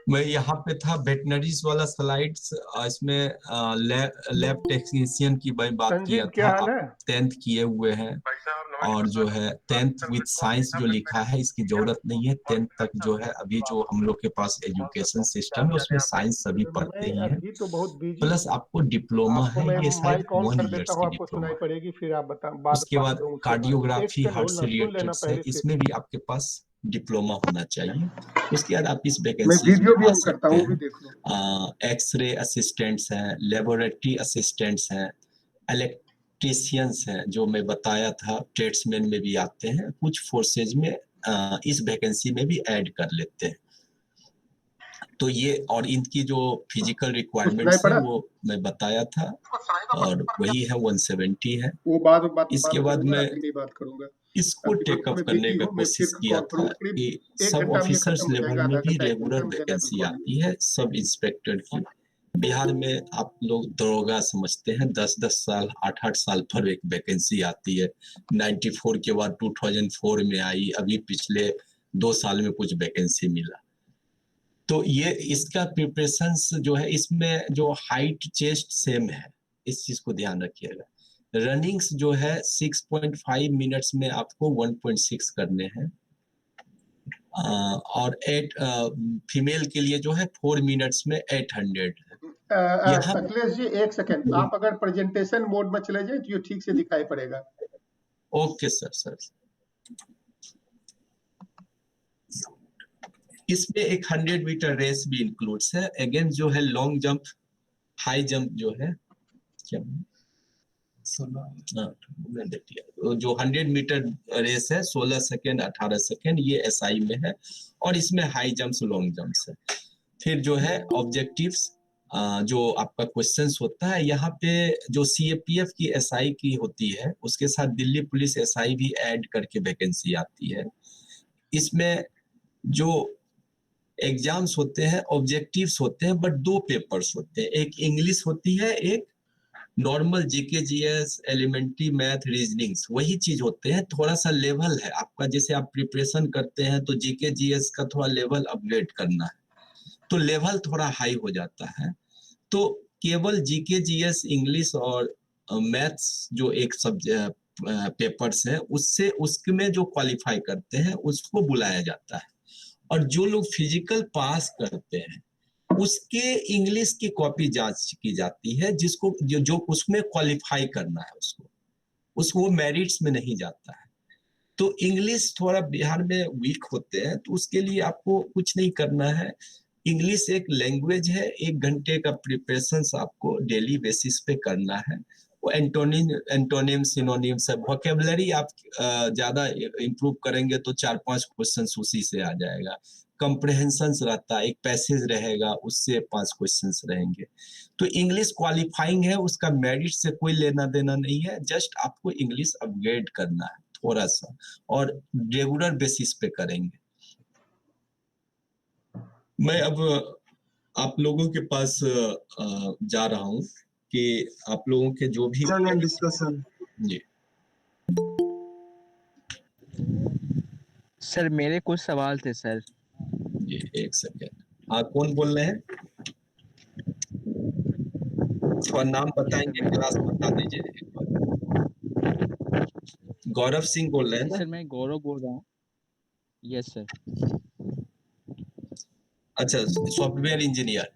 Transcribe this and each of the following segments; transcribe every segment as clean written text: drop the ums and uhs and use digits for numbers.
मैं यहाँ पे था वेटनरीज वाला स्लाइड्स, इसमें लैब टेक्नीशियन की मैं बात किया संजीव, था। क्या हाल आप है? 10th किए हुए हैं और जो है 10th विद साइंस जो लिखा है इसकी जरूरत नहीं है। 10th तक जो है अभी जो हम लोग के पास एजुकेशन सिस्टम है उसमें साइंस सभी पढ़ते मैं ही हैं। अभी तो बहुत बिजी प्लस हूँ। आपको डिप्लोमा आपको है, मैं ये शायद माइक ऑन 1 कर देता ईयर्स हूँ, की आपको सुनाई डिप्लोमा। पड़ेगी, फिर आप बाद उसके बाद दो उसके बाद। एक कार्डियोग्राफी सेकंड हार्ट होल्ड से ना, सुन लेना रिलेटेड है, पहले से। इसमें भी आपके पास डिप्लोमा होना चाहिए। उसके बाद आप इस मैं वैकेंसीज में वीडियो भी आ ऑन करता सकते हूँ, वो भी हैं। देख लो। एक्सरे असिस्टेंट्स हैं, लेबोरेटरी असिस्टेंट्स हैं, इलेक्ट्रीशियंस हैं, जो मैं बताया था ट्रेड्समैन में भी आते हैं, कुछ फोर्सेज में इस वैकेंसी में भी ऐड कर लेते हैं। तो ये और इनकी जो फिजिकल कुछ सुनाई रिक्वायरमेंट्स है पड़ा? वो मैं बताया था और वही है 170 है। वो बात इसके बाद करूंगा, मैं अभी नहीं बात करूंगा। इसको अभी बस टेकअप मैं करने बिजी का हूँ, मैं कोशिश फिर किया कॉल था करूंगा। करीब कि 1 सब घंटा में ये ऑफिसर्स खत्म हो लेवल जाएगा, में आधा भी घंटा 1 रेगुलर घंटा में ज्यादा वैकेंसी रुकवा आती दूंगा। है, सब इंस्पेक्टर की। बिहार में आप लोग दरोगा समझते हैं, 10-10 साल 8-8 साल पर एक वैकेंसी आती है। 94 के बाद 2004 में आई, अभी पिछले 2 साल में कुछ वैकेंसी मिला। तो ये इसका प्रिपरेशंस जो है, इसमें जो हाइट चेस्ट सेम है, इस चीज को ध्यान रखिएगा। रनिंग्स जो है 6.5 मिनट्स में आपको 1.6 करने हैं, और 8 फीमेल के लिए जो है 4 मिनट्स में 800 है। यहाँ अखिलेश जी, 1 सेकंड, आप अगर प्रेजेंटेशन मोड में चले जाए तो ये ठीक से दिखाई पड़ेगा। Okay sir. इसमें एक 100 मीटर रेस भी इंक्लूड्स है। अगेन जो है लॉन्ग जंप, हाई जंप जो है, क्या जो 100 मीटर रेस है 16 सेकेंड 18 सेकेंड, ये एसआई में है। और इसमें हाई जंप्स लॉन्ग जंप्स है। फिर जो है ऑब्जेक्टिव्स, जो आपका क्वेश्चंस होता है, यहाँ पे जो सीएपीएफ की एसआई की होती है उसके साथ दिल्ली पुलिस एसआई भी ऐड करके वैकेंसी आती है। इसमें जो एग्जाम्स होते हैं, ऑब्जेक्टिव्स होते हैं, बट 2 पेपर्स होते हैं, एक इंग्लिश होती है, एक normal GK GS elementary math reasonings, वही चीज होते हैं। थोड़ा सा लेवल है आपका, जैसे आप प्रिपरेशन करते हैं तो जीके जीएस का थोड़ा लेवल अपग्रेड करना है, तो लेवल थोड़ा हाई हो जाता है। तो केवल जीके जीएस इंग्लिश और मैथ्स जो एक सब्जेक्ट पेपर्स है, उससे उसमें जो क्वालिफाई करते हैं उसको बुलाया जाता है। और जो लोग फिजिकल पास करते हैं उसके इंग्लिश की कॉपी जांच की जाती है, जिसको जो उसमें क्वालिफाई करना है उसको वो मेरिट्स में नहीं जाता है। तो इंग्लिश थोड़ा बिहार में वीक होते हैं, तो उसके लिए आपको कुछ नहीं करना है। इंग्लिश एक लैंग्वेज है, 1 घंटे का प्रिपरेशन आपको डेली बेसिस पे करना है। वो एंटोनिम सिनोनिम्स है, वोकेबलरी आप ज्यादा इंप्रूव करेंगे तो 4-5 क्वेश्चन उसी से आ जाएगा। कंप्रहेंशन रहता है, एक पैसेज रहेगा उससे 5 क्वेश्चंस रहेंगे। तो इंग्लिश क्वालिफाइंग है, उसका मेरिट से कोई लेना देना नहीं है, जस्ट आपको इंग्लिश अपग्रेड करना है थोड़ा सा, और रेगुलर बेसिस पे करेंगे। मैं अब आप लोगों के पास जा रहा हूँ कि आप लोगों के जो भी डिस्कशन जी। सर मेरे कुछ सवाल थे सर। जी 1 सेकेंड। हाँ, कौन बोल रहे हैं? थोड़ा नाम बताएंगे, क्लास बता दीजिए एक बार। गौरव सिंह बोल रहे हैं ना? सर मैं गौरव बोल रहा हूँ। Yes sir. अच्छा, सॉफ्टवेयर इंजीनियर।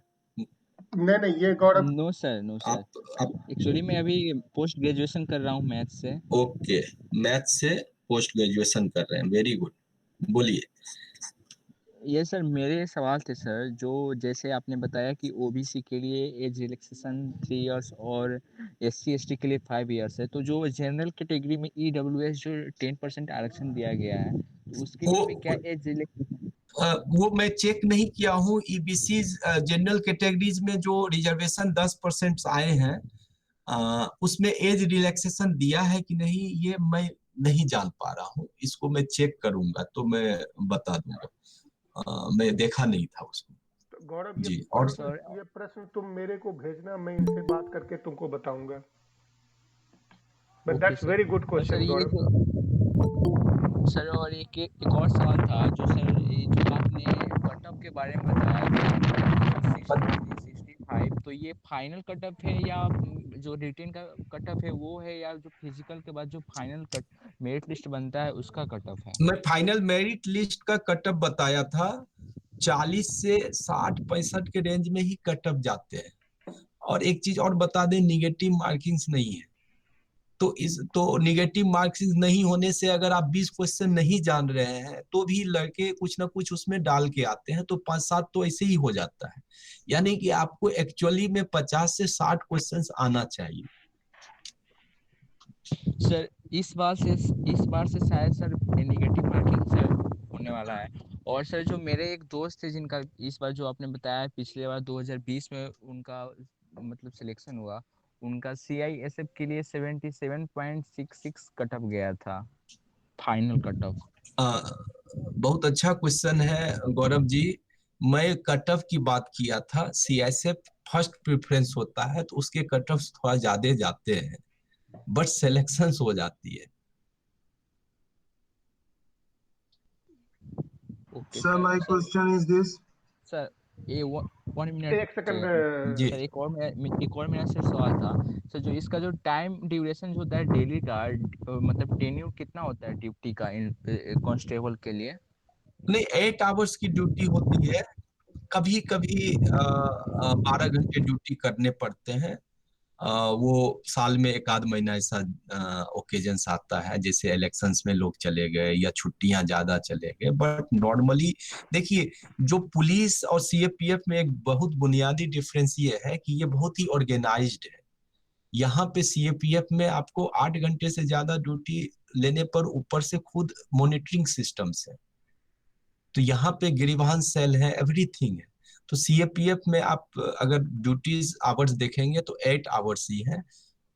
नहीं, ये गौरव। नो सर आप एक्चुअली मैं अभी पोस्ट ग्रेजुएशन कर रहा हूँ मैथ से। ओके, मैथ से पोस्ट ग्रेजुएशन कर रहे हैं, वेरी गुड, बोलिए। ये सर मेरे सवाल थे सर, जो जैसे आपने बताया कि ओबीसी के लिए एज रिलैक्सेशन 3 इयर्स और एससी एसटी के लिए 5 इयर्स है, तो जो जनरल कैटेगरी में ईडब्ल्यूएस जो 10% आरक्षण दिया गया है, तो उसके लिए भी क्या एज रिलैक्सेशन? वो मैं चेक नहीं किया हूँ। ईबीसी जनरल कैटेगरीज में जो रिजर्वेशन 10% आए हैं, उसमें एज रिलैक्सेशन दिया है कि नहीं ये मैं नहीं जान पा रहा हूँ। इसको मैं चेक करूंगा तो मैं बता दूंगा। मैं देखा नहीं था उसको। तो गौरव, जी, और ये प्रश्न तुम मेरे को भेजना, मैं इनसे बात करके तुमको बताऊंगा। बट दैट्स वेरी गुड और सर क्वेश्चन ये गौरव। जो सर, और एक और सवाल था जो सर, ये जो आपने कट ऑफ के बारे में बताया कि आपका 63, 65, तो ये फाइनल कट ऑफ है या जो रिटेन का कट ऑफ है वो है, या जो फिजिकल के बाद जो फाइनल कट मेरिट लिस्ट बनता है उसका कट ऑफ है? मैं फाइनल मेरिट लिस्ट का कटअप बताया था, 40 से 60-65 के रेंज में ही कटअप जाते हैं। और एक चीज और बता दें, निगेटिव मार्किंग्स नहीं है। तो निगेटिव मार्क्स नहीं होने से अगर आप 20 क्वेश्चन नहीं जान रहे हैं तो भी लड़के कुछ ना कुछ उसमें डाल के आते हैं, तो 5-7 तो ऐसे ही हो जाता है। यानी कि आपको एक्चुअली में 50 से 60 क्वेश्चंस आना चाहिए। सर इस बार से शायद सर नेगेटिव मार्किंग सर होने वाला है। और सर जो मेरे एक दोस्त थे जिनका इस बार जो आपने बताया पिछले बार 2020 में उनका मतलब सिलेक्शन हुआ, उनका CISF के लिए 77.66 कट ऑफ गया था, फाइनल कट ऑफ। बहुत अच्छा क्वेश्चन है गौरव जी। मैं कट ऑफ की बात किया था। CISF फर्स्ट प्रेफरेंस होता है तो उसके कट ऑफ थोड़ा ज्यादा जाते हैं, बट सिलेक्शन हो जाती है। Okay Sir, my sir. question is this. Sir ये 1 मिनट एक सेकंड जी सर, एक और मेरा से सवाल था सर, जो इसका जो टाइम ड्यूरेशन होता है डेली का, मतलब टेन्यूर कितना होता है ड्यूटी का कांस्टेबल के लिए? नहीं, 8 आवर्स की ड्यूटी होती है। कभी कभी 12 घंटे ड्यूटी करने पड़ते हैं। वो साल में एक आध महीना ऐसा ओकेजन्स आता है, जैसे इलेक्शंस में लोग चले गए या छुट्टियां ज्यादा चले गए, बट नॉर्मली देखिए, जो पुलिस और CAPF में एक बहुत बुनियादी डिफरेंस ये है कि ये बहुत ही ऑर्गेनाइज्ड है। यहाँ पे CAPF में आपको 8 घंटे से ज्यादा ड्यूटी लेने पर ऊपर से खुद मॉनिटरिंग सिस्टम्स है, तो यहाँ पे गिरिवान सेल है, एवरीथिंग है। तो CAPF में आप अगर ड्यूटीज आवर्स देखेंगे तो 8 आवर्स ही है।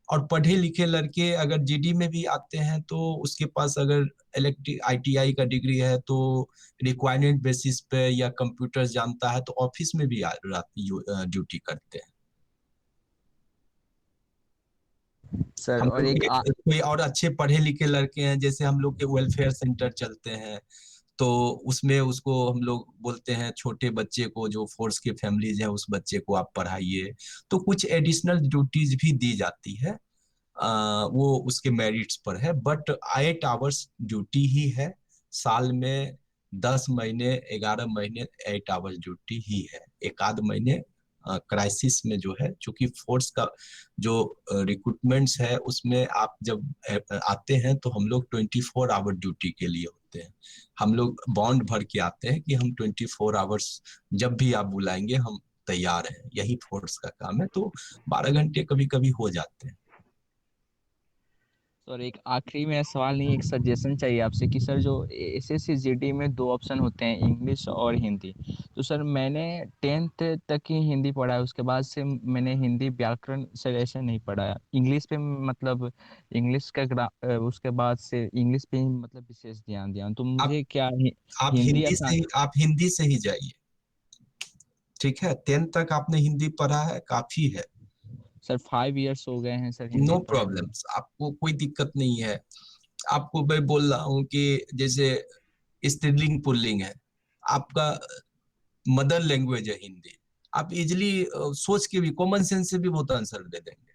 और पढ़े लिखे लड़के अगर GD में भी आते हैं तो उसके पास अगर इलेक्ट्रिक ITI का डिग्री है तो रिक्वायरमेंट बेसिस पे या कंप्यूटर जानता है तो ऑफिस में भी ड्यूटी करते हैं। सर हम और लोग एक कोई और अच्छे पढ़े लिखे लड़के हैं, जैसे हम लोग के वेलफेयर सेंटर चलते हैं, तो उसमें उसको हम लोग बोलते हैं छोटे बच्चे को, जो फोर्स के फैमिलीज है, उस बच्चे को आप पढ़ाइए। तो कुछ एडिशनल ड्यूटीज भी दी जाती है, वो उसके मेरिट्स पर है, बट 8 आवर्स ड्यूटी ही है। साल में 10 महीने 11 महीने 8 आवर्स ड्यूटी ही है। एक आध महीने क्राइसिस में जो है, चूंकि फोर्स का जो रिक्रूटमेंट्स है उसमें आप जब आते हैं तो हम लोग 24 आवर ड्यूटी के लिए होते हैं। हम लोग बॉन्ड भर के आते हैं कि हम 24 आवर्स जब भी आप बुलाएंगे हम तैयार हैं, यही फोर्स का काम है। तो 12 घंटे कभी कभी हो जाते हैं। सर एक आखिरी में सवाल नहीं, एक सजेशन चाहिए आपसे कि सर जो SSC GD में 2 ऑप्शन होते हैं, इंग्लिश और हिंदी। तो सर मैंने 10th तक ही हिंदी पढ़ा है, उसके बाद से मैंने हिंदी व्याकरण सर ऐसे नहीं पढ़ा है। इंग्लिश पे मतलब इंग्लिश का उसके बाद से इंग्लिश पे ही मतलब विशेष ध्यान दिया, तो आप मुझे क्या आप हिंदी हिंदी से आसान? आप हिंदी से ही जाइए, ठीक है। 10th तक आपने हिंदी पढ़ा है, काफी है। सर 5 इयर्स हो गए हैं सर हिंदी नो पढ़े हुए। प्रॉब्लम्स, आपको कोई दिक्कत नहीं है। आपको मैं बोल रहा हूँ कि जैसे स्त्रीलिंग पुल्लिंग है, आपका मदर लैंग्वेज है हिंदी, आप इजिली सोच के भी, कॉमन सेंस से भी बहुत आंसर दे देंगे।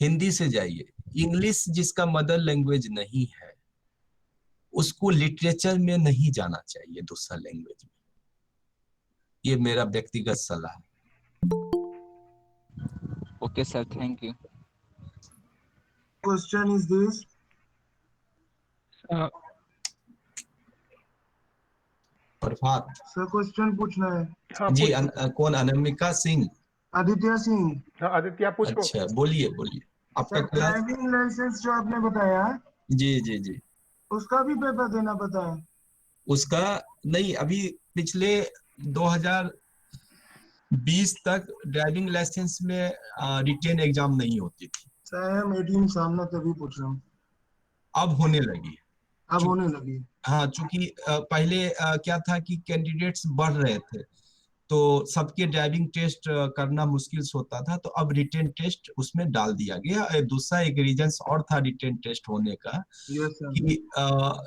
हिंदी से जाइए। इंग्लिश जिसका मदर लैंग्वेज नहीं है उसको लिटरेचर में नहीं जाना चाहिए, दूसरा लैंग्वेज में। ये मेरा व्यक्तिगत सलाह है। Okay sir, thank you. Question is this. Prabhat Sir, question पूछना है. हाँ जी, पूछ। कौन? अनामिका सिंह? आदित्य सिंह. हाँ आदित्य पूछो। अच्छा, बोलिए बोलिए। आपका सर, क्लास? ड्राइविंग लाइसेंस जो आपने बताया जी जी जी। उसका भी पेपर देना पड़ता है. उसका नहीं, अभी पिछले 2020 तक ड्राइविंग लाइसेंस में रिटेन एग्जाम नहीं होती थी, सर हम 18 सामने तभी पूछ रहा हूँ. अब होने लगी है। अब चूं- होने लगी. हाँ, चूंकि पहले क्या था कि कैंडिडेट्स बढ़ रहे थे, तो सबके ड्राइविंग टेस्ट करना मुश्किल से होता था, तो अब रिटेन टेस्ट उसमें डाल दिया गया। दूसरा एक रीजन और था रिटेन टेस्ट होने का यस सर। कि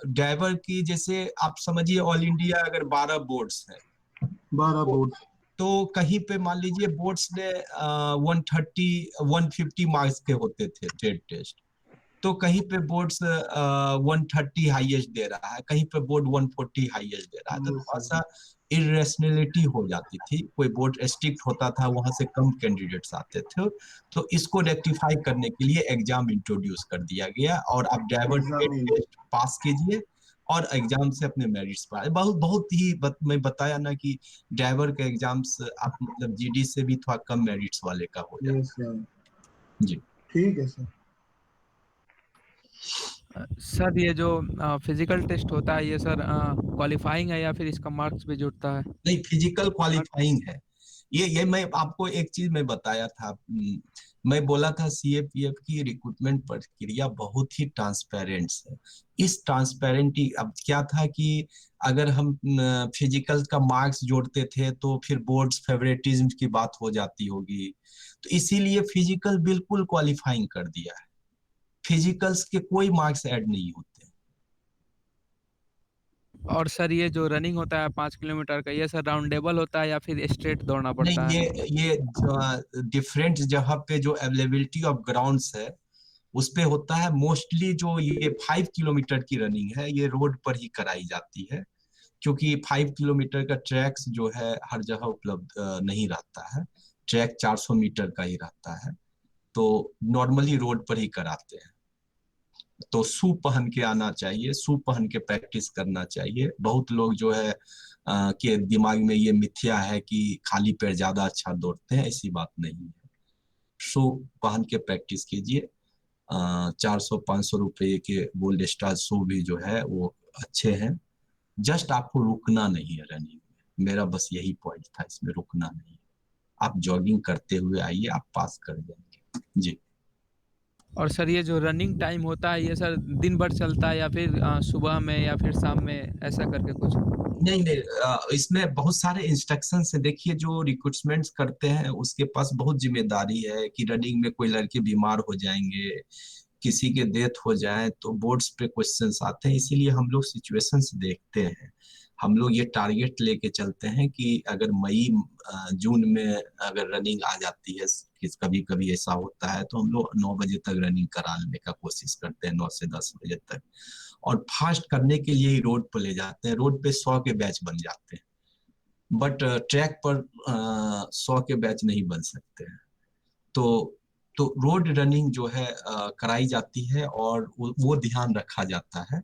ड्राइवर की, जैसे आप समझिए ऑल इंडिया अगर 12 बोर्ड्स हैं 12 तो, बोर्ड। तो कहीं पे मान लीजिए बोर्ड्स ने 130 150 मार्क्स के होते थे ट्रेड टेस्ट, तो कहीं पे बोर्ड्स 130 हाईएस्ट दे रहा है, कहीं पे बोर्ड 140 हाईएस्ट दे रहा है, तो यस थोड़ा सर। सा इरेशनलिटी हो जाती थी। कोई बोर्ड स्ट्रिक्ट होता था, वहां से कम कैंडिडेट्स आते थे, तो इसको रेक्टिफाई करने के लिए एग्जाम इंट्रोड्यूस कर दिया गया, और आप ड्राइवर एग्जाम नहीं। टेस्ट पास कीजिए और एग्जाम से अपने मेरिट्स पर बहुत बहुत ही मैं बताया ना कि ड्राइवर के एग्जाम्स आप मतलब जीडी से भी थोड़ा कम मेरिट्स वाले का हो जाता यस सर। है। जी ठीक है सर। सर ये जो फिजिकल टेस्ट होता है ये सर क्वालिफाइंग है या फिर इसका मार्क्स भी जुड़ता है? नहीं, फिजिकल क्वालिफाइंग है। ये मैं आपको एक चीज मैं बताया था, मैं बोला था सीएपीएफ की रिक्रूटमेंट प्रक्रिया बहुत ही ट्रांसपेरेंट है। इस ट्रांसपेरेंटी अब क्या था कि अगर हम फिजिकल का मार्क्स जोड़ते थे तो फिर बोर्ड्स फेवरेटिज्म की बात हो जाती होगी, तो इसीलिए फिजिकल बिल्कुल क्वालिफाइंग कर दिया है। फिजिकल्स के कोई मार्क्स ऐड नहीं होते। और सर ये जो रनिंग होता है 5 किलोमीटर का, ये सर राउंडेबल होता है या फिर स्ट्रेट दौड़ना नहीं, पड़ता है? ये डिफरेंट जगह पे जो अवेलेबिलिटी ऑफ ग्राउंड्स है उस पे होता है। मोस्टली जो ये 5 किलोमीटर की रनिंग है ये रोड पर ही कराई जाती है, क्योंकि 5 किलोमीटर का ट्रैक्स जो है हर जगह उपलब्ध नहीं रहता है। ट्रैक 400 मीटर का ही रहता है, तो नॉर्मली रोड पर ही कराते हैं। तो शू पहन के आना चाहिए, शू पहन के प्रैक्टिस करना चाहिए। बहुत लोग जो है के दिमाग में ये मिथ्या है कि खाली पैर ज्यादा अच्छा दौड़ते हैं, ऐसी बात नहीं है। शू पहन के प्रैक्टिस कीजिए। 400-500 रुपए के गोल्ड स्टार शू भी जो है वो अच्छे हैं। जस्ट आपको रुकना नहीं है रनिंग में, मेरा बस यही पॉइंट था, इसमें रुकना नहीं है। आप जॉगिंग करते हुए आइए, आप पास कर जाएंगे। जी। और सर ये जो रनिंग टाइम होता है ये सर दिन भर चलता है या फिर सुबह में या फिर शाम में, ऐसा करके कुछ? नहीं नहीं, इसमें बहुत सारे इंस्ट्रक्शन है। देखिए जो रिक्रूटमेंट्स करते हैं उसके पास बहुत जिम्मेदारी है कि रनिंग में कोई लड़के बीमार हो जाएंगे, किसी के डेथ हो जाए तो बोर्ड्स पे क्वेश्चंस आते हैं, इसीलिए हम लोग सिचुएशंस देखते हैं। हम लोग ये टारगेट लेके चलते हैं कि अगर मई जून में अगर रनिंग आ जाती है, कभी कभी ऐसा होता है, तो हम लोग 9 बजे तक रनिंग कराने का कोशिश करते हैं, 9 से 10 बजे तक। और फास्ट करने के लिए ही रोड पर ले जाते हैं। रोड पे 100 के बैच बन जाते हैं, बट ट्रैक पर 100 के बैच नहीं बन सकते हैं। तो तो रोड रनिंग जो है कराई जाती है, और वो ध्यान रखा जाता है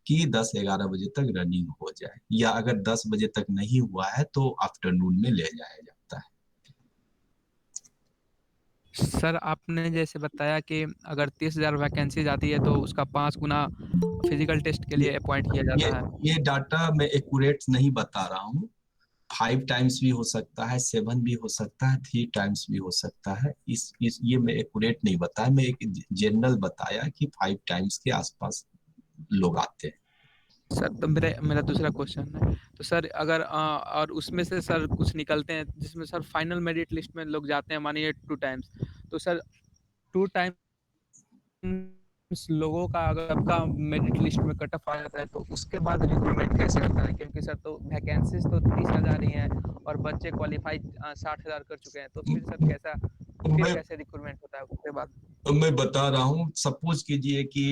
कि 10-11 बजे तक रनिंग हो जाए, या अगर 10 बजे तक नहीं हुआ है तो आफ्टरनून में ले जाया जाता है। सर आपने जैसे बताया कि अगर 30,000 वैकेंसी आती है तो उसका 5 गुना फिजिकल टेस्ट के ये लिए अपॉइंट किया ये जाता है। ये डाटा मैं एक्यूरेट नहीं बता रहा हूँ। 5 टाइम्स भी हो सकता है, 7 भी हो सकता है, 3 टाइम्स भी हो सकता है। इस ये मैं एक्यूरेट नहीं बताया, मैं एक जनरल बताया कि 5 टाइम्स के आसपास लोग आते हैं। सर तो मेरा मेरा दूसरा क्वेश्चन है, तो सर अगर और उसमें से सर कुछ निकलते हैं जिसमें सर फाइनल मेरिट लिस्ट में लोग जाते हैं, मानिए 2 टाइम्स, तो सर 2 टाइम्स लोगों का अगर आपका मेरिट लिस्ट में कट ऑफ आ जाता है तो उसके बाद रिक्रूटमेंट कैसे होता है? क्योंकि सर तो वैकेंसीज तो 30,000 ही हैं और बच्चे क्वालिफाई 60,000 कर चुके हैं, तो फिर सर मैं कैसे रिक्रूटमेंट होता है उसके बाद? मैं बता रहा हूँ, सपोज कीजिए कि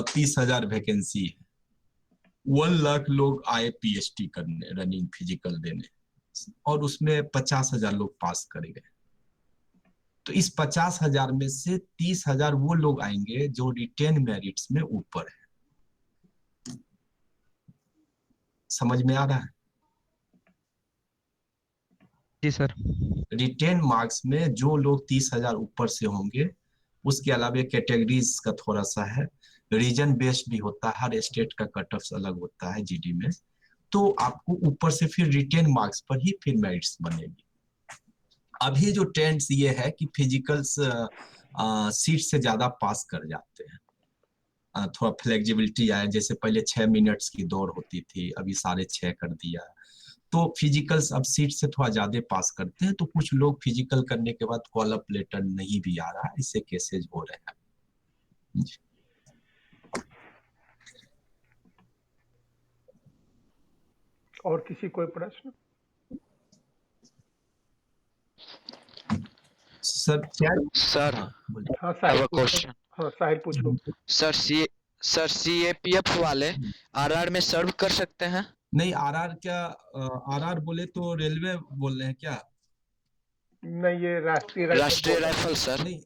30,000 वैकेंसी है, 1 लाख लोग आए पीएचडी करने, रनिंग फिजिकल देने, और उसमें 50,000 लोग पास कर गए। तो इस 50,000 में से 30,000 वो लोग आएंगे जो रिटेन मेरिट्स में ऊपर है। समझ में आ रहा है? जी सर। रिटेन मार्क्स में जो लोग 30,000 ऊपर से होंगे, उसके अलावा कैटेगरीज का थोड़ा सा है, रीजन बेस्ड भी होता है, हर स्टेट का कट ऑफ अलग होता है जीडी में। तो आपको ऊपर से फिर रिटेन मार्क्स पर ही फिर मेरिट्स बनेगी। अभी जो ट्रेंड्स ये है कि फिजिकल्स सीट से ज्यादा पास कर जाते हैं। थोड़ा फ्लेक्सिबिलिटी आया, जैसे पहले 6 मिनट्स की दौड़ होती थी, अभी 6.5 कर दिया। तो फिजिकल्स अब सीट से थोड़ा ज्यादा पास करते हैं, तो कुछ लोग फिजिकल करने के बाद कॉल अप लेटर नहीं भी आ रहा है, इससे केसेज हो रहे हैं। और किसी कोई प्रश्न? सर क्या? सर हाँ बोलिए। हाँ I have साहिल a पूछो। question. हाँ साहिल पूछो। सर CAPF वाले RR में सर्व कर सकते हैं? नहीं, आरआर क्या? आरआर बोले तो रेलवे बोल रहे हैं क्या? नहीं, ये राष्ट्रीय राइफल राष्ट्रीय बोल रहा है। Rifle sir. नहीं,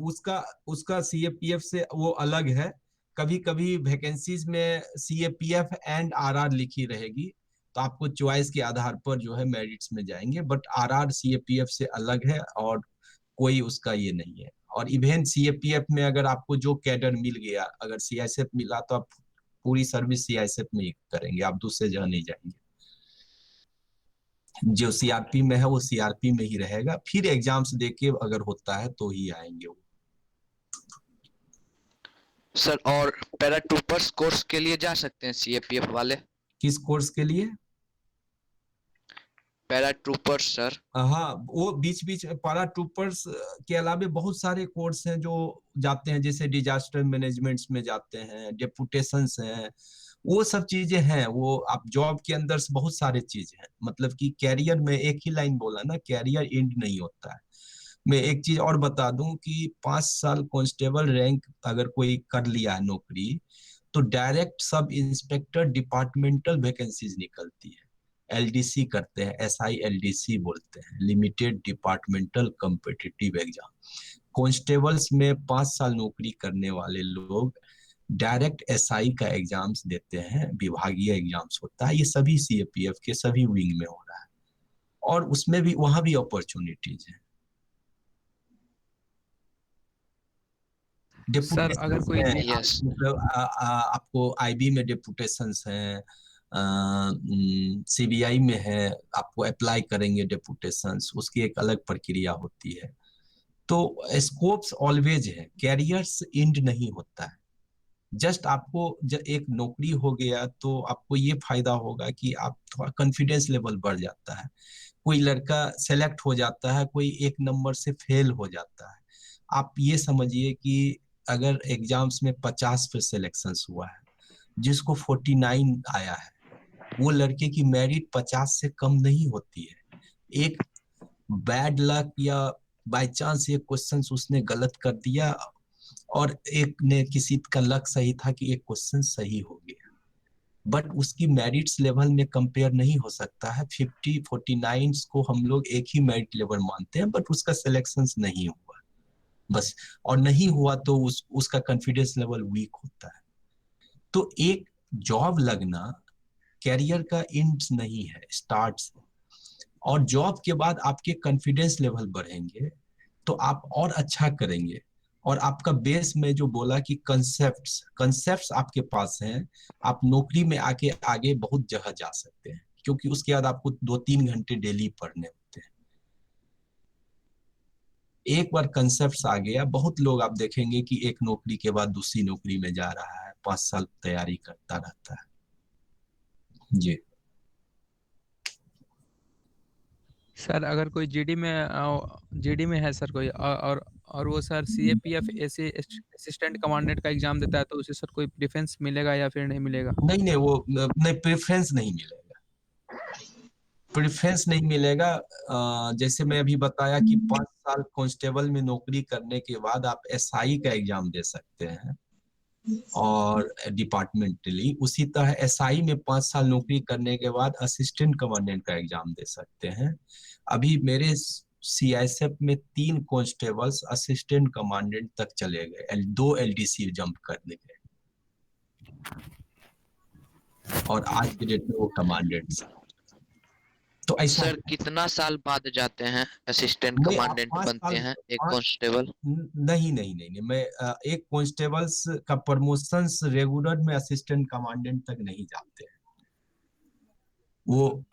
उसका उसका सीएपीएफ से वो अलग है। कभी कभी वैकेंसीज में सीएपीएफ एंड आरआर लिखी रहेगी, तो आपको चॉइस के आधार पर जो है मेरिट्स में जाएंगे, बट आरआर सीएपीएफ से अलग है और कोई उसका ये नहीं है। और इवन सीएपीएफ में अगर आपको जो कैडर मिल गया, अगर सीआईएसएफ मिला तो आप पूरी सर्विस सीआईएसएफ में ही करेंगे, आप दूसरे जगह नहीं जाएंगे। जो सीआरपी में है वो सीआरपी में ही रहेगा, फिर एग्जाम्स देके अगर होता है तो ही आएंगे वो। सर और पैराट्रूपर्स कोर्स के लिए जा सकते हैं CAPF वाले? किस कोर्स के लिए? Paratroopers sir. हाँ, वो बीच बीच पैरा ट्रूपर्स के अलावा बहुत सारे कोर्स हैं जो जाते हैं, जैसे डिजास्टर मैनेजमेंट्स में जाते हैं, डेपुटेशंस हैं, वो सब चीजें हैं। वो आप जॉब के अंदर से बहुत सारे चीज हैं, मतलब कि कैरियर में एक ही लाइन बोला ना, कैरियर एंड नहीं होता है। मैं एक चीज और बता दूं कि 5 साल कांस्टेबल रैंक अगर कोई कर लिया है नौकरी, तो direct sub inspector departmental vacancies निकलती है। एलडीसी करते हैं, एसआई एलडीसी बोलते हैं, limited departmental competitive exam. Constables में 5 साल नौकरी करने वाले लोग डायरेक्ट एसआई का एग्जाम्स देते हैं, विभागीय एग्जाम्स होता है। ये सभी सीएपीएफ के सभी विंग में हो रहा है, और उसमें भी वहां भी अपॉर्चुनिटीज है। सर अगर कोई यस मतलब आपको आईबी में डेपुटेशंस हैं, सीबीआई में है, आपको अप्लाई करेंगे डेपुटेशंस, उसकी एक अलग प्रक्रिया होती है। तो स्कोप्स ऑलवेज है, कैरियर्स एंड नहीं होता है। जस्ट आपको जब एक नौकरी हो गया तो आपको ये फायदा होगा कि आप थोड़ा कॉन्फिडेंस लेवल बढ़ जाता है। कोई लड़का सेलेक्ट हो जाता है, कोई एक नंबर से फेल हो जाता है। आप ये समझिए कि अगर एग्जाम्स में 50 पे सिलेक्शन हुआ है, जिसको 49 आया है, वो लड़के की मेरिट 50 से कम नहीं होती है। एक बैड लक या बाय चांस एक क्वेश्चन उसने गलत कर दिया, और एक ने किसी का लक सही था कि एक क्वेश्चन सही हो गया, बट उसकी मेरिट्स लेवल में कंपेयर नहीं हो सकता है। 49 को हम लोग एक ही मेरिट लेवल मानते हैं, बट उसका सिलेक्शन नहीं हुआ बस, और नहीं हुआ तो उसका कॉन्फिडेंस लेवल वीक होता है। तो एक जॉब लगना कैरियर का एंड नहीं है, स्टार्ट। और जॉब के बाद आपके कॉन्फिडेंस लेवल बढ़ेंगे तो आप और अच्छा करेंगे। और आपका बेस में जो बोला कि कंसेप्ट्स आपके पास हैं, आप नौकरी में आके आगे बहुत जगह जा सकते हैं, क्योंकि उसके बाद आपको 2-3 घंटे डेली पढ़ने होते हैं। एक बार कंसेप्ट्स आ गया, बहुत लोग आप देखेंगे कि एक नौकरी के बाद दूसरी नौकरी में जा रहा है, 5 साल तैयारी करता रहता है। जी सर अगर कोई जीडी में है सर कोई, और वो सर सीएपीएफ ऐसे असिस्टेंट कमांडेंट का एग्जाम देता है, तो उसे सर कोई प्रेफरेंस मिलेगा या फिर नहीं मिलेगा? नहीं, वो नहीं, प्रेफरेंस नहीं मिलेगा, प्रेफरेंस नहीं मिलेगा। जैसे मैं अभी बताया कि 5 साल कांस्टेबल में नौकरी करने के बाद आप एसआई का एग्जाम दे सकते हैं और डिपार्टमेंटली, उसी तरह एसआई में 5 साल नौकरी करने के बाद असिस्टेंट कमांडेंट का एग्जाम दे सकते हैं। अभी मेरे सीआईएसएफ में 3 कांस्टेबल्स असिस्टेंट कमांडेंट तक चले गए, 2 एलडीसी जंप कर गए, और आज के डेट में वो कमांडेंट्स। तो ऐसा सर कितना साल बाद जाते हैं असिस्टेंट नहीं, आप कमांडेंट 5 बनते साल हैं एक कांस्टेबल? नहीं, मैं एक कांस्टेबल्स का प्रमोशंस रेगुलर में असिस्टेंट कमांडेंट तक नहीं जाते हैं, वो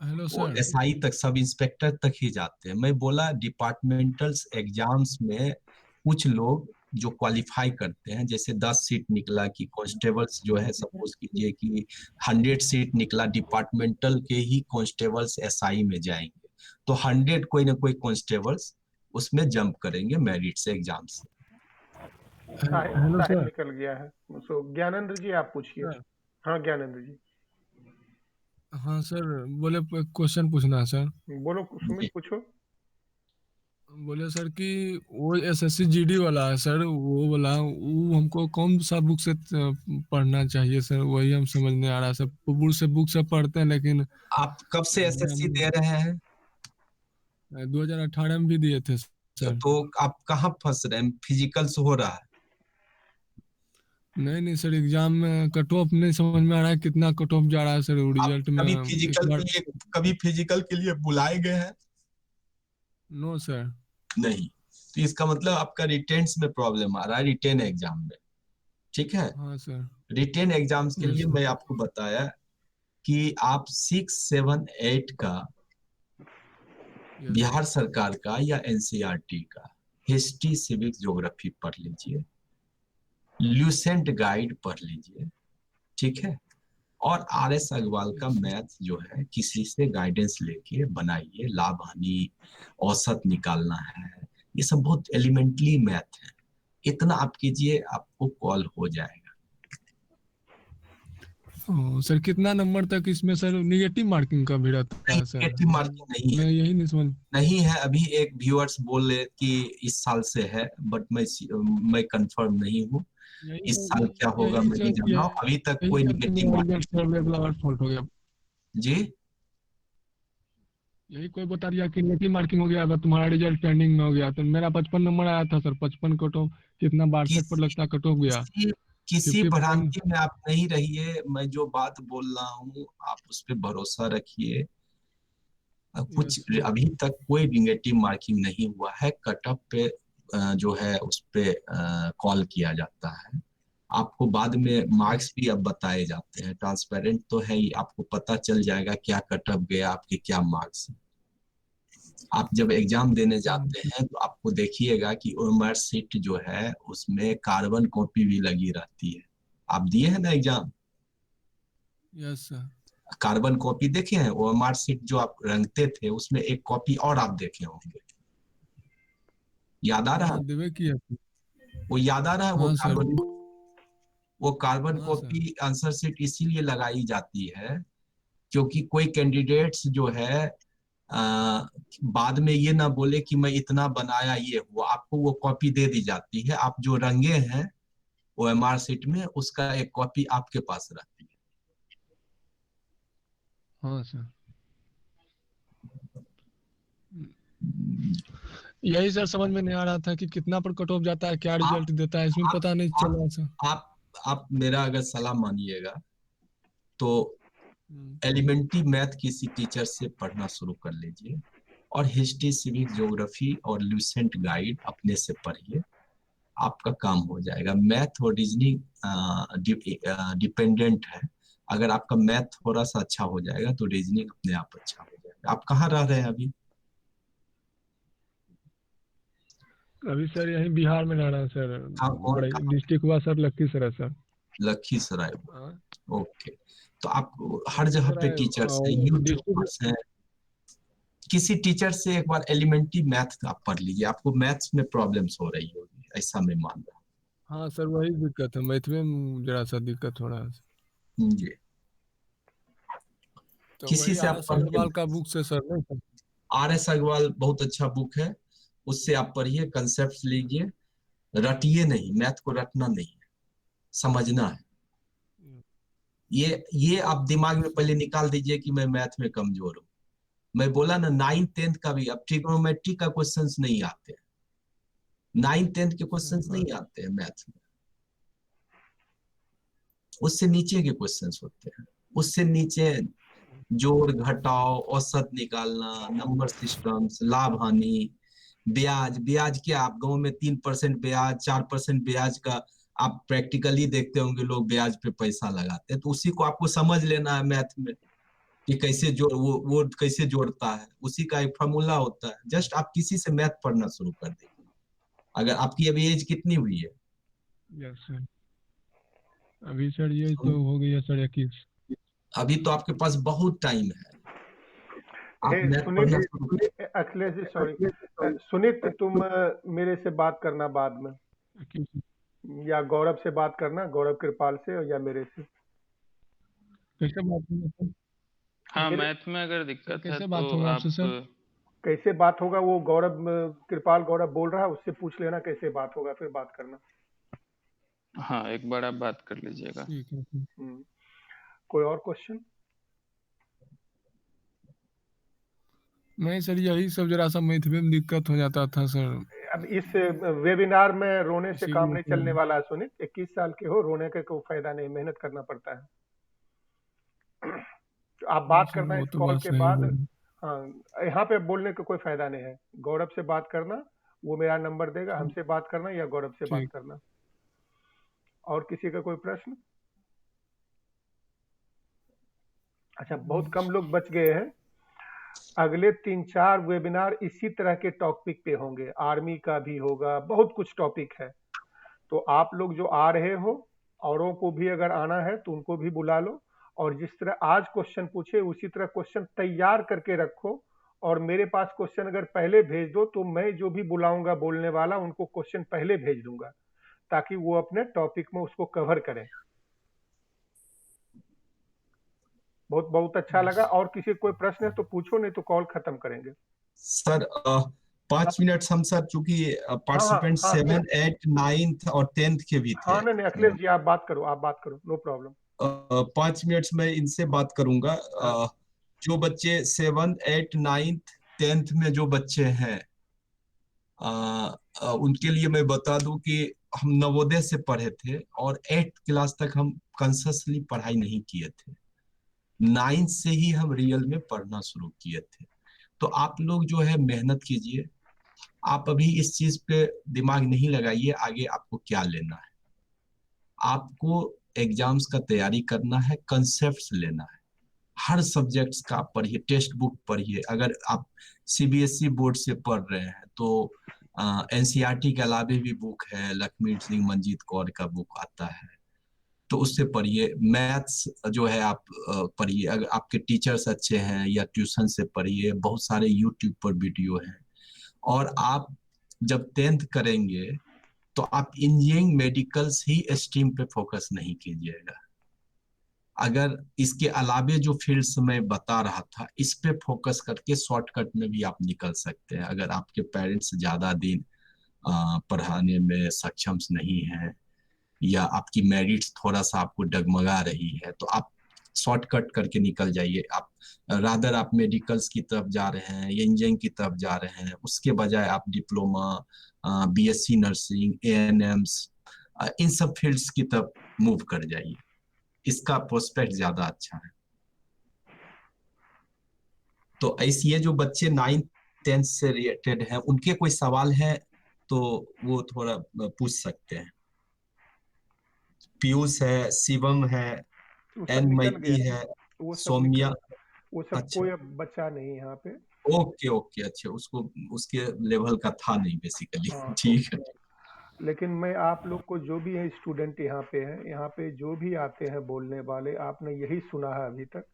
एसआई तक, सब इंस्पेक्टर तक ही जाते हैं। मैं बोला डिपार्टमेंटल एग्जाम्स में कुछ लोग जो क्वालिफाई करते हैं, जैसे 10 सीट निकला कि कांस्टेबल्स जो है, सपोज कीजिए कि 100 सीट निकला डिपार्टमेंटल के ही कांस्टेबल्स एसआई में जाएंगे, तो 100 कोई ना कोई कांस्टेबल्स उसमें जंप करेंगे मेरिट से, एग्जाम से। हेलो साहिल सर। निकल गया है। सो ज्ञानेंद्र जी आप पूछिए। सर, हाँ ज्ञानेंद्र जी हाँ सर, बोले क्वेश्चन पूछना है सर। बोलो, सुमित जी। पूछो। बोले सर कि वो एसएससी जीडी वाला है सर, वो वाला वो हमको कौन सा बुक से पढ़ना चाहिए सर? वही हम समझ नहीं आ रहा सर। बुक से पढ़ते हैं, लेकिन आप कब से एसएससी दे रहे हैं? 2018 में भी दिए थे सर। तो आप कहाँ फंस रहे हैं? फिजिकल्स हो रहा है? नहीं नहीं सर, एग्जाम में कट ऑफ नहीं समझ में आ रहा है, कितना कट ऑफ जा रहा है सर आप रिजल्ट में इस बार। कभी फिजिकल के लिए बुलाए गए हैं? No sir. नहीं। तो इसका मतलब आपका रिटेन्स में प्रॉब्लम आ रहा है, रिटेन एग्जाम में। ठीक है। हाँ सर। रिटेन एग्जाम्स के यस लिए सर। मैं आपको बताया कि आप 6, 7, 8 का यस बिहार सरकार का या एनसीईआरटी का हिस्ट्री, सिविक्स, ज्योग्राफी पढ़ लीजिए, ल्यूसेंट गाइड पढ़ लीजिए, ठीक है। और आरएस अग्रवाल का मैथ जो है किसी से गाइडेंस लेके बनाइए, लाभ हानि औसत निकालना है, ये सब बहुत एलिमेंटरी मैथ है। इतना आप कीजिए, आपको कॉल हो जाएगा। सर, कितना नंबर तक इसमें सर नेगेटिव मार्किंग का भी रहता नहीं, है सर? नेगेटिव मार्किंग नहीं है। मैं यही नहीं समझ। नहीं है। अभी एक व्यूअर्स बोले कि इस साल से है, बट मैं कंफर्म नहीं हूँ। यही इस साल क्या सर, होगा यही मैं नहीं सर, जान रहा हूँ, अभी तक यही कोई सर कि निगेटिव मेरा marking. Result sir level fault हो गया। जी। यही कोई बता दिया कि नेगेटिव मार्किंग हो गया, अगर तुम्हारा रिजल्ट पेंडिंग में हो गया। तो मेरा 55 नंबर आया था सर, 55 कट ऑफ कितना 62 पर किसी लगता है कट ऑफ गया। किसी किसी 50 पॉइंट। भ्रांति में आप नहीं रहिए। मैं जो बात बोल रहा हूँ आप उस पर भरोसा रखिए। यस कुछ सर। अभी तक कोई निगेटिव मार्किंग नहीं हुआ है। कटअप पे जो है उस पे कॉल किया जाता है। आपको बाद में मार्क्स भी अब बताए जाते हैं, ट्रांसपेरेंट तो है ही, आपको पता चल जाएगा क्या कटअप गया, आपके क्या मार्क्स। आप जब एग्जाम देने जाते हैं तो आपको देखिएगा कि ओएमआर शीट जो है उसमें कार्बन कॉपी भी लगी रहती है। आप दिए हैं ना exam? Yes sir. Carbon copy देखे हैं? ओएमआर शीट जो आप रंगते थे उसमें एक कॉपी और आप देखे होंगे। याद आ रहा हाँ, है? देवे किया। वो याद आ रहा है? हाँ सर। वो कार्बन हाँ सर। कॉपी आंसर शीट इसीलिए लगाई जाती है क्योंकि कोई कैंडिडेट्स जो है बाद में ये ना बोले कि मैं इतना बनाया ये हुआ। आपको वो कॉपी दे दी जाती है, आप जो रंगे हैं ओएमआर शीट में उसका एक कॉपी आपके पास रहती है। हाँ सर। यही सर समझ में नहीं आ रहा था कि कितना पर कट ऑफ जाता है, क्या आप रिजल्ट देता है, इसमें आप पता नहीं चल रहा सर। आप आप मेरा अगर सलाह मानिएगा तो हम्म। एलिमेंट्री मैथ किसी टीचर से पढ़ना शुरू कर लीजिए और हिस्ट्री, सिविक, ज्योग्राफी और ल्यूसेंट गाइड अपने से पढ़िए। आपका काम हो जाएगा। मैथ और रीजनिंग डिपेंडेंट है। अगर आपका मैथ थोड़ा सा अच्छा हो जाएगा तो रीजनिंग अपने आप अच्छा हो जाएगा। आप कहाँ रह रहे हैं अभी? अभी सर यही बिहार में रह रहा है सर। बड़े कहाँ? डिस्ट्रिक्ट हुआ सर लखीसराय सर। लखीसराय। हाँ, ओके। तो आप हर जगह पे लखीसराय टीचर्स हैं, और यूट्यूबर्स डिस्ट्रिक्ट। हैं। किसी टीचर से एक बार एलिमेंट्री मैथ आप पढ़ लीजिए। आपको मैथ्स में प्रॉब्लम्स हो रही होगी, ऐसा मैं मान रहा हाँ सर, वही दिक्कत है, मैथ में जरा सा दिक्कत हो रहा है। हूँ जी। तो किसी वही से आर आप एस पढ़िए। अग्रवाल का बुक से सर, नहीं सर? आरएस अग्रवाल बहुत अच्छा बुक है, उससे आप पढ़िए, कंसेप्ट लीजिए। रटिए नहीं, मैथ को रटना नहीं है, समझना है। ये आप दिमाग में पहले निकाल दीजिए कि मैं मैथ में कमजोर हूँ। मैं बोला ना 9th 10th का भी, अब ट्रिग्नोमेट्री का क्वेश्चंस नहीं आते हैं। 9th 10th के क्वेश्चंस नहीं आते हैं मैथ में। उससे नीचे के क्वेश्चंस होते हैं। उससे नीचे जोड़ घटाव, औसत निकालना, नंबर सिस्टम्स, लाभ हानि, ब्याज। ब्याज क्या, आप गांव में 3% ब्याज, 4% ब्याज का आप प्रैक्टिकली देखते होंगे, लोग ब्याज पे पैसा लगाते हैं। तो उसी को आपको समझ लेना है मैथ में कि कैसे जोड़, वो कैसे जोड़ता है। उसी का एक फॉर्मूला होता है। जस्ट आप किसी से मैथ पढ़ना शुरू कर दीजिए। अगर आपकी अभी एज कितनी हुई है? Yes sir. अभी सर ये तो हो गया सर 21। अभी तो आपके पास बहुत टाइम है, आप हे मैथ पढ़ना शुरू करें। सुनीत, अखिलेश जी सॉरी, सुनीत तुम मेरे से बात करना बाद में, 21 या गौरव से बात करना, गौरव कृपाल से, या मेरे से। कैसे बात होगा सर? हाँ, मेरे मैथ में अगर दिक्कत है कैसे तो बात होगा आपसे आप सर? कैसे बात होगा वो गौरव कृपाल गौरव बोल रहा है, उससे पूछ लेना कैसे बात होगा, फिर बात करना। हाँ, एक बार आप बात कर लीजिएगा। ठीक है सर। कोई और क्वेश्चन? नहीं सर, यही सब जरा सा मैथ में दिक्कत हो जाता था सर, अब इस वेबिनार में रोने से काम इसीलिए नहीं तो। चलने वाला है सुनीत, 21 साल के हो, रोने का कोई फायदा नहीं, मेहनत करना पड़ता है। तो आप हाँ बात सर, करना वो इस तो कॉल बात के सही बाद। बोले। हाँ, यहाँ पे बोलने का कोई फायदा नहीं है, गौरव से बात करना, वो मेरा नंबर देगा, हमसे बात करना या गौरव से बात ठीक। करना। और किसी का कोई प्रश्न? अच्छा, बहुत कम लोग बच गए हैं। अगले 3-4 वेबिनार इसी तरह के टॉपिक पे होंगे, आर्मी का भी होगा, बहुत कुछ टॉपिक है। तो आप लोग जो आ रहे हो, औरों को भी अगर आना है तो उनको भी बुला लो, और जिस तरह आज क्वेश्चन पूछे उसी तरह क्वेश्चन तैयार करके रखो, और मेरे पास क्वेश्चन अगर पहले भेज दो तो मैं जो भी बुलाऊंगा बोलने वाला उनको क्वेश्चन पहले भेज दूंगा, ताकि वो अपने टॉपिक में उसको कवर करें। बहुत बहुत अच्छा लगा। और किसी को कोई प्रश्न है तो पूछो, नहीं तो कॉल खत्म करेंगे। सर 5 मिनट हम सर, चूंकि हाँ पार्टिसिपेंट हाँ 7, 8, 9 और 10 के भी थे, हाँ, नहीं अखिलेश जी आप बात करो, आप बात करो, नो प्रॉब्लम। 5 मिनट में इनसे बात करूंगा। हाँ। जो बच्चे 7, 8, 9, 10 में जो बच्चे हैं, उनके लिए मैं बता दूं कि हम नवोदय से पढ़े थे और 8th क्लास तक हम कंससली पढ़ाई नहीं किए थे, 9th से ही हम रियल में पढ़ना शुरू किए थे। तो आप लोग जो है मेहनत कीजिए, आप अभी इस चीज पे दिमाग नहीं लगाइए आगे आपको क्या लेना है। आपको एग्जाम्स का तैयारी करना है, कंसेप्ट्स लेना है, हर सब्जेक्ट्स का आप पढ़िए, टेक्स्ट बुक पढ़िए। अगर आप सीबीएसई बोर्ड से पढ़ रहे हैं तो एनसीईआरटी के अलावे भी बुक है, लक्ष्मी सिंह मंजीत कौर का बुक आता है, तो उससे पढ़िए। मैथ्स जो है आप पढ़िए, अगर आपके टीचर्स अच्छे हैं या ट्यूशन से पढ़िए, बहुत सारे यूट्यूब पर वीडियो हैं। और आप जब 10th करेंगे तो आप इंजीनियरिंग मेडिकल्स ही स्ट्रीम पे फोकस नहीं कीजिएगा, अगर इसके अलावे जो फील्ड्स मैं बता रहा था इस पे फोकस करके शॉर्टकट में भी आप निकल सकते हैं। अगर आपके पेरेंट्स ज्यादा दिन पढ़ाने में सक्षम नहीं हैं या आपकी मेरिट्स थोड़ा सा आपको डगमगा रही है तो आप शॉर्टकट करके निकल जाइए। आप रादर आप मेडिकल्स की तरफ जा रहे हैं या इंजीनियरिंग की तरफ जा रहे हैं, उसके बजाय आप डिप्लोमा, बीएससी नर्सिंग, एएनएम्स, इन सब फील्ड्स की तरफ मूव कर जाइए, इसका प्रोस्पेक्ट ज्यादा अच्छा है। तो ऐसे ये जो बच्चे 9th 10th से रिलेटेड हैं, उनके कोई सवाल है तो वो थोड़ा पूछ सकते हैं। पीयूष है, शिवम है, वो सब एन निकल मैती गया, है, वो सब सौम्या। निकल, वो सब अच्छा, कोई अब बचा नहीं यहाँ पे। ओके ओके, अच्छा उसको उसके लेवल का था नहीं बेसिकली। हाँ, तो ठीक है। लेकिन मैं आप लोग को जो भी है स्टूडेंट यहाँ पे हैं, यहाँ पे जो भी आते हैं बोलने वाले, आपने यही सुना है अभी तक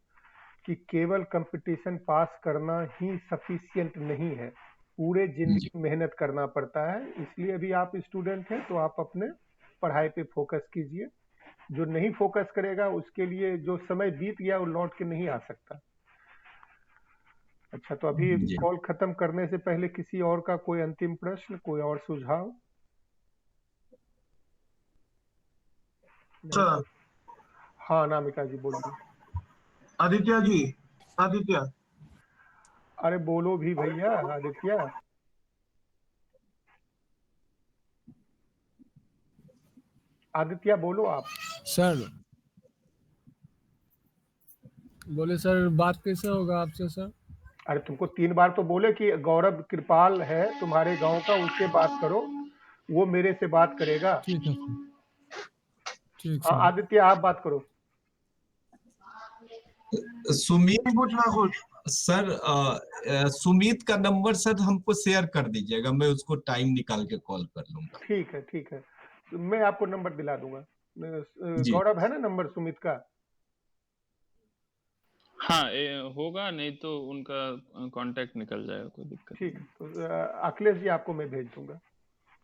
कि केवल कंपटीशन पास करना ही सफिशिएंट नहीं है, पूरे जी, जिंदगी मेहनत करना पड़ता है। इसलिए अभी आप स्टूडेंट हैं तो आप अपने पढ़ाई पे फोकस कीजिए। जो नहीं फोकस करेगा उसके लिए जो समय बीत गया वो लौट के नहीं आ सकता। अच्छा, तो अभी जी। कॉल खत्म करने से पहले किसी और का कोई अंतिम प्रश्न, कोई और सुझाव? सर, हाँ नामिका जी बोलिए। आदित्य जी, आदित्य, अरे बोलो भी भैया, आदित्य। आदित्य बोलो आप। सर बोले सर, बात कैसे होगा आपसे सर? अरे तुमको 3 बार तो बोले कि गौरव कृपाल है तुम्हारे गांव का, उससे बात करो, वो मेरे से बात करेगा। ठीक है सर, ठीक हाँ सर। आदित्य आप बात करो। सुमित नहीं पूछना कुछ। सर सुमित का नंबर सर हमको शेयर कर दीजिएगा, मैं उसको टाइम निकाल के कॉल कर लूंगा। ठीक है, ठीक है, तो मैं आपको नंबर दिला दूंगा। जी गौरव है ना नंबर सुमित का? हाँ होगा, नहीं तो उनका कांटेक्ट निकल जाएगा, कोई दिक्कत ठीक नहीं। है, तो अखिलेश जी आपको मैं भेज दूंगा।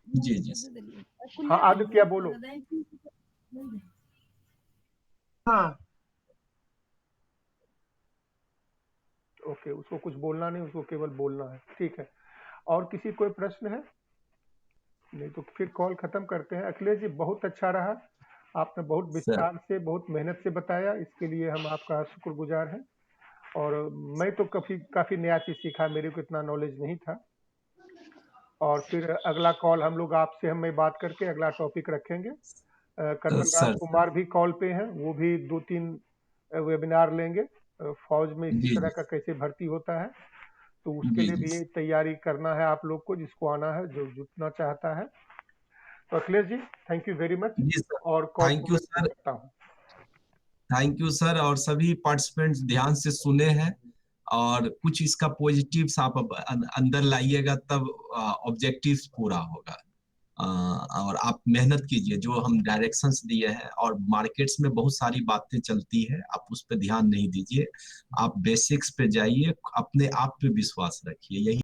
जी जी सर। हाँ आदित्य बोलो। हाँ ओके, उसको कुछ बोलना नहीं, उसको केवल बोलना है। ठीक है, और किसी कोई प्रश्न है? नहीं तो फिर कॉल खत्म करते हैं। अखिलेश जी बहुत अच्छा रहा, आपने बहुत सर विस्तार से बहुत मेहनत से बताया, इसके लिए हम आपका शुक्रगुजार हैं। और मैं तो काफी नया चीज सीखा, मेरे को इतना नॉलेज नहीं था। और फिर अगला कॉल हम लोग आपसे मैं बात करके अगला टॉपिक रखेंगे। कर्नल राम सर कुमार भी कॉल पे हैं, वो भी 2-3 वेबिनार लेंगे। फौज में इसी जी तरह जी का कैसे भर्ती होता है, तो उसके जी लिए जी भी तैयारी करना है आप लोग को, जिसको आना है, जो जुटना चाहता है। तो Akhilesh ji thank you very much, जी सर। और कॉल थैंक को यू मैं सर, करता हूँ। Thank you sir. और सभी पार्टिसिपेंट्स ध्यान से सुने हैं, और कुछ इसका पॉजिटिव्स आप अंदर लाइएगा, तब ऑब्जेक्टिव्स पूरा होगा। और आप मेहनत कीजिए, जो हम डायरेक्शंस दिए हैं, और मार्केट्स में बहुत सारी बातें चलती है, आप उस पर ध्यान नहीं दीजिए, आप बेसिक्स पे जाइए, अपने आप पे विश्वास रखिए, यही